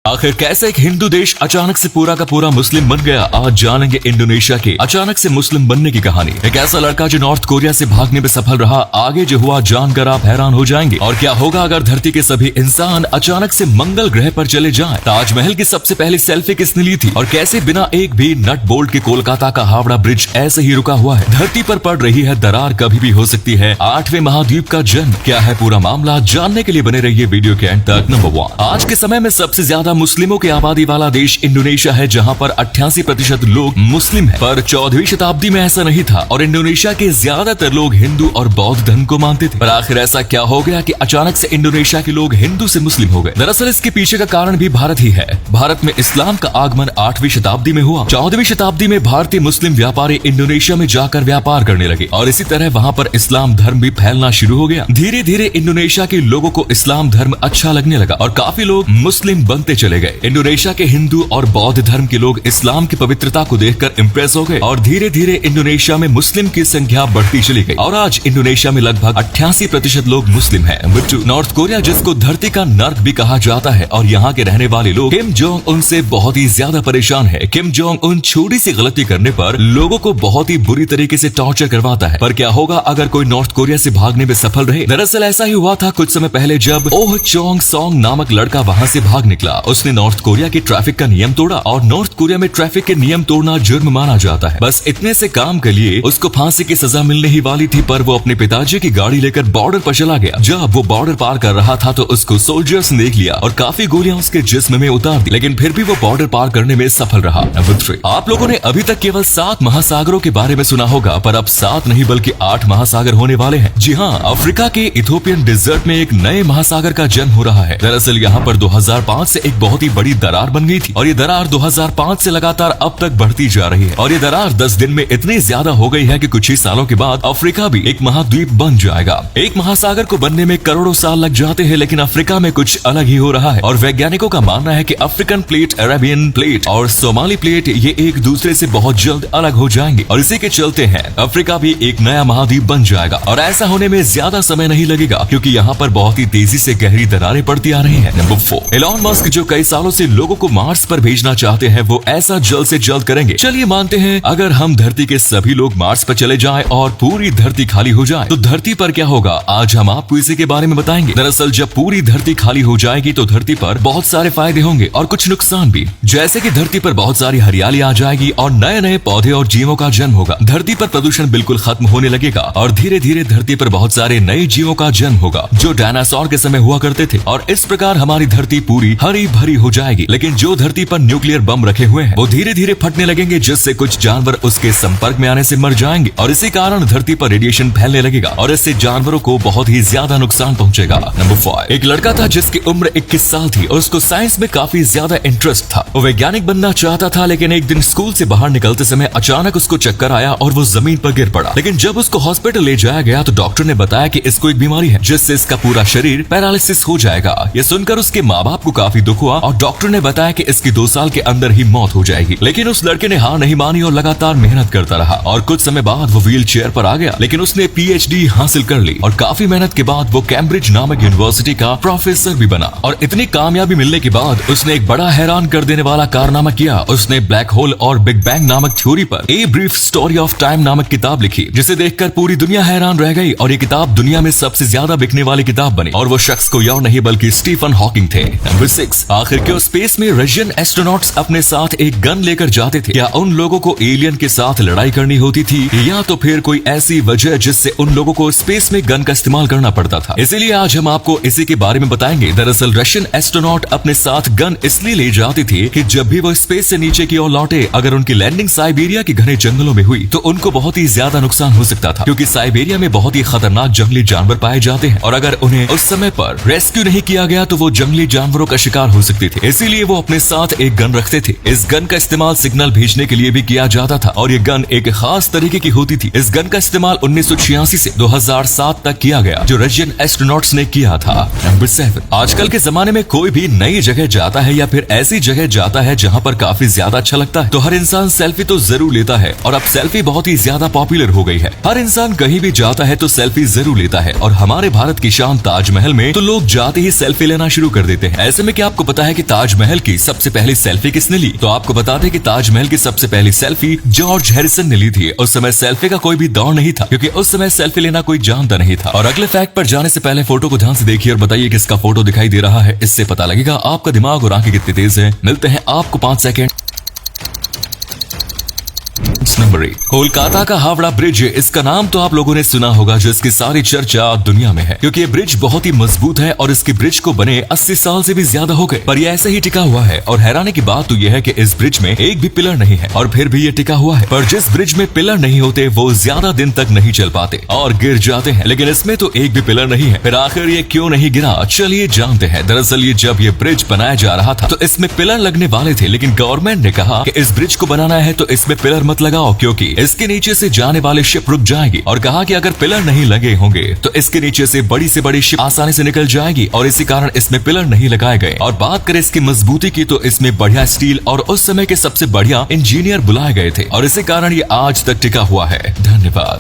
आखिर कैसे एक हिंदू देश अचानक से पूरा का पूरा मुस्लिम बन गया, आज जानेंगे इंडोनेशिया के अचानक से मुस्लिम बनने की कहानी। एक ऐसा लड़का जो नॉर्थ कोरिया से भागने में सफल रहा, आगे जो हुआ जानकर आप हैरान हो जाएंगे। और क्या होगा अगर धरती के सभी इंसान अचानक से मंगल ग्रह पर चले जाएं? ताजमहल की सबसे पहली सेल्फी किसने ली थी और कैसे बिना एक भी नट बोल्ट के कोलकाता का हावड़ा ब्रिज ऐसे ही रुका हुआ है? धरती पर पड़ रही है दरार, कभी भी हो सकती है 8वें महाद्वीप का जन्म। क्या है पूरा मामला, जानने के लिए बने रहिए वीडियो के एंड तक। नंबर 1, आज के समय में सबसे ज्यादा मुस्लिमों की आबादी वाला देश इंडोनेशिया है, जहां पर 88% लोग मुस्लिम हैं। पर 14वीं शताब्दी में ऐसा नहीं था और इंडोनेशिया के ज्यादातर लोग हिंदू और बौद्ध धर्म को मानते थे। पर आखिर ऐसा क्या हो गया कि अचानक से इंडोनेशिया के लोग हिंदू से मुस्लिम हो गए? दरअसल इसके पीछे का कारण भी भारत ही है। भारत में इस्लाम का आगमन 8वीं शताब्दी में हुआ। 14वीं शताब्दी में भारतीय मुस्लिम व्यापारी इंडोनेशिया में जाकर व्यापार करने लगे और इसी तरह वहाँ पर इस्लाम धर्म भी फैलना शुरू हो गया। धीरे धीरे इंडोनेशिया के लोगों को इस्लाम धर्म अच्छा लगने लगा और काफी लोग मुस्लिम बनते चले गए। इंडोनेशिया के हिंदू और बौद्ध धर्म के लोग इस्लाम की पवित्रता को देखकर इंप्रेस हो गए और धीरे धीरे इंडोनेशिया में मुस्लिम की संख्या बढ़ती चली गई और आज इंडोनेशिया में लगभग 88% लोग मुस्लिम हैं। नंबर 2, नॉर्थ कोरिया, जिसको धरती का नर्क भी कहा जाता है और यहाँ के रहने वाले लोग किम जोंग उन से बहुत ही ज्यादा परेशान है। किम जोंग उन छोटी सी गलती करने पर लोगों को बहुत ही बुरी तरीके से टॉर्चर करवाता है। पर क्या होगा अगर कोई नॉर्थ कोरिया से भागने में सफल रहे? दरअसल ऐसा ही हुआ था कुछ समय पहले, जब ओह चोंग सॉन्ग नामक लड़का वहाँ से भाग निकला। उसने नॉर्थ कोरिया के ट्रैफिक का नियम तोड़ा और नॉर्थ कोरिया में ट्रैफिक के नियम तोड़ना जुर्म माना जाता है। बस इतने से काम के लिए उसको फांसी की सजा मिलने ही वाली थी, पर वो अपने पिताजी की गाड़ी लेकर बॉर्डर पर चला गया। जब वो बॉर्डर पार कर रहा था तो उसको सोल्जर्स ने देख लिया और काफी गोलियां उसके जिस्म में उतार दी, लेकिन फिर भी वो बॉर्डर पार करने में सफल रहा। नंबर 3, आप लोगों ने अभी तक केवल 7 महासागरों के बारे में सुना होगा, पर अब 7 नहीं बल्कि 8 महासागर होने वाले हैं। जी हाँ, अफ्रीका के इथोपियन डिजर्ट में एक नए महासागर का जन्म हो रहा है। दरअसल यहाँ पर 2005 से एक बहुत ही बड़ी दरार बन गई थी और ये दरार 2005 से लगातार अब तक बढ़ती जा रही है और ये दरार 10 दिन में इतनी ज्यादा हो गई है कि कुछ ही सालों के बाद अफ्रीका भी एक महाद्वीप बन जाएगा। एक महासागर को बनने में करोड़ों साल लग जाते हैं, लेकिन अफ्रीका में कुछ अलग ही हो रहा है और वैज्ञानिकों का मानना है कि अफ्रीकन प्लेट, अरेबियन प्लेट और सोमाली प्लेट ये एक दूसरे से बहुत जल्द अलग हो जाएंगे और इसी के चलते हैं अफ्रीका भी एक नया महाद्वीप बन जाएगा। और ऐसा होने में ज्यादा समय नहीं लगेगा क्योंकि यहाँ पर बहुत ही तेजी से गहरी दरारें पड़ती आ रही है। नंबर 4, एलॉन मस्क, जो कई सालों से लोगों को मार्स पर भेजना चाहते हैं, वो ऐसा जल्द से जल्द करेंगे। चलिए मानते हैं अगर हम धरती के सभी लोग मार्स पर चले जाएं और पूरी धरती खाली हो जाए तो धरती पर क्या होगा, आज हम आपको इसी के बारे में बताएंगे। दरअसल जब पूरी धरती खाली हो जाएगी तो धरती पर बहुत सारे फायदे होंगे और कुछ नुकसान भी, जैसे कि धरती पर बहुत सारी हरियाली आ जाएगी और नए नए पौधे और जीवों का जन्म होगा। धरती पर प्रदूषण बिल्कुल खत्म होने लगेगा और धीरे धीरे धरती पर बहुत सारे नए जीवों का जन्म होगा जो डायनासोर के समय हुआ करते थे और इस प्रकार हमारी धरती पूरी हरी भरी हो जाएगी। लेकिन जो धरती पर न्यूक्लियर बम रखे हुए हैं वो धीरे धीरे फटने लगेंगे, जिससे कुछ जानवर उसके संपर्क में आने से मर जाएंगे और इसी कारण धरती पर रेडिएशन फैलने लगेगा और इससे जानवरों को बहुत ही ज्यादा नुकसान पहुंचेगा। नंबर 5, एक लड़का था जिसकी उम्र 21 साल थी और उसको साइंस में काफी ज्यादा इंटरेस्ट था। वो वैज्ञानिक बनना चाहता था, लेकिन एक दिन स्कूल से बाहर निकलते समय अचानक उसको चक्कर आया और वो जमीन पर गिर पड़ा। लेकिन जब उसको हॉस्पिटल ले जाया गया तो डॉक्टर ने बताया कि इसको एक बीमारी है जिससे इसका पूरा शरीर पैरालिसिस हो जाएगा। ये सुनकर उसके माँ बाप को काफी दुख हुआ और डॉक्टर ने बताया कि इसकी 2 साल के अंदर ही मौत हो जाएगी। लेकिन उस लड़के ने हार नहीं मानी और लगातार मेहनत करता रहा और कुछ समय बाद वो व्हील चेयर पर आ गया, लेकिन उसने PhD हासिल कर ली और काफी मेहनत के बाद वो कैम्ब्रिज नामक यूनिवर्सिटी का प्रोफेसर भी बना। और इतनी कामयाबी मिलने के बाद उसने एक बड़ा हैरान कर देने वाला कारनामा किया। उसने ब्लैक होल और बिग बैंग नामक थ्योरी पर a brief story of time नामक किताब लिखी, जिसे देखकर पूरी दुनिया हैरान रह गई और ये किताब दुनिया में सबसे ज्यादा बिकने वाली किताब बनी और वो शख्स कोई और नहीं बल्कि स्टीफन हॉकिंग थे। नंबर 6, आखिर क्यों स्पेस में रशियन एस्ट्रोनॉट्स अपने साथ एक गन लेकर जाते थे? क्या उन लोगों को एलियन के साथ लड़ाई करनी होती थी या तो फिर कोई ऐसी वजह जिससे उन लोगों को स्पेस में गन का इस्तेमाल करना पड़ता था? इसीलिए आज हम आपको इसी के बारे में बताएंगे। दरअसल रशियन एस्ट्रोनॉट अपने साथ गन इसलिए ले जाते थे कि जब भी वो स्पेस से नीचे की ओर लौटे, अगर उनकी लैंडिंग साइबेरिया के घने जंगलों में हुई तो उनको बहुत ही ज्यादा नुकसान हो सकता था, क्योंकि साइबेरिया में बहुत ही खतरनाक जंगली जानवर पाए जाते हैं और अगर उन्हें उस समय पर रेस्क्यू नहीं किया गया तो वो जंगली जानवरों का शिकार हो सकते थे। इसीलिए वो अपने साथ एक गन रखते थे। इस गन का इस्तेमाल सिग्नल भेजने के लिए भी किया जाता था और ये गन एक खास तरीके की होती थी। इस गन का इस्तेमाल 1986 से 2007 तक किया गया, जो रशियन एस्ट्रोनॉट्स ने किया था। नंबर 7, आजकल के जमाने में कोई भी नई जगह जाता है या फिर ऐसी जगह जाता है जहाँ पर काफी ज्यादा अच्छा लगता है तो हर इंसान सेल्फी तो जरूर लेता है और अब सेल्फी बहुत ही ज्यादा पॉपुलर हो गई है। हर इंसान कहीं भी जाता है तो सेल्फी जरूर लेता है और हमारे भारत की शान ताजमहल में तो लोग जाते ही सेल्फी लेना शुरू कर देते हैं। ऐसे में क्या आपको पता पता है कि ताजमहल की सबसे पहली सेल्फी किसने ली? तो आपको बता दें कि ताजमहल की सबसे पहली सेल्फी जॉर्ज हैरिसन ने ली थी। उस समय सेल्फी का कोई भी दौर नहीं था, क्योंकि उस समय सेल्फी लेना कोई जानता नहीं था। और अगले फैक्ट पर जाने से पहले फोटो को ध्यान से देखिए और बताइए किसका फोटो दिखाई दे रहा है। इससे पता लगेगा आपका दिमाग और आंखें कितनी तेज है। मिलते हैं आपको 5 सेकेंड। नंबर 8, कोलकाता का हावड़ा ब्रिज। इसका नाम तो आप लोगों ने सुना होगा, जो इसकी सारी चर्चा दुनिया में है, क्योंकि ये ब्रिज बहुत ही मजबूत है और इसके ब्रिज को बने 80 साल से भी ज्यादा हो गए, पर ये ऐसे ही टिका हुआ है। और हैरानी की बात तो यह है कि इस ब्रिज में एक भी पिलर नहीं है और फिर भी ये टिका हुआ है। पर जिस ब्रिज में पिलर नहीं होते वो ज्यादा दिन तक नहीं चल पाते और गिर जाते हैं, लेकिन इसमें तो एक भी पिलर नहीं है। फिर आखिर ये क्यों नहीं गिरा, चलिए जानते हैं। दरअसल ये जब ये ब्रिज बनाया जा रहा था तो इसमें पिलर लगने वाले थे, लेकिन गवर्नमेंट ने कहा कि इस ब्रिज को बनाना है तो इसमें पिलर मत लगाओ, क्योंकि इसके नीचे से जाने वाले शिप रुक जाएगी। और कहा कि अगर पिलर नहीं लगे होंगे तो इसके नीचे से बड़ी शिप आसानी से निकल जाएगी, और इसी कारण इसमें पिलर नहीं लगाए गए। और बात करें इसकी मजबूती की तो इसमें बढ़िया स्टील और उस समय के सबसे बढ़िया इंजीनियर बुलाए गए थे, और इसी कारण ये आज तक टिका हुआ है। धन्यवाद।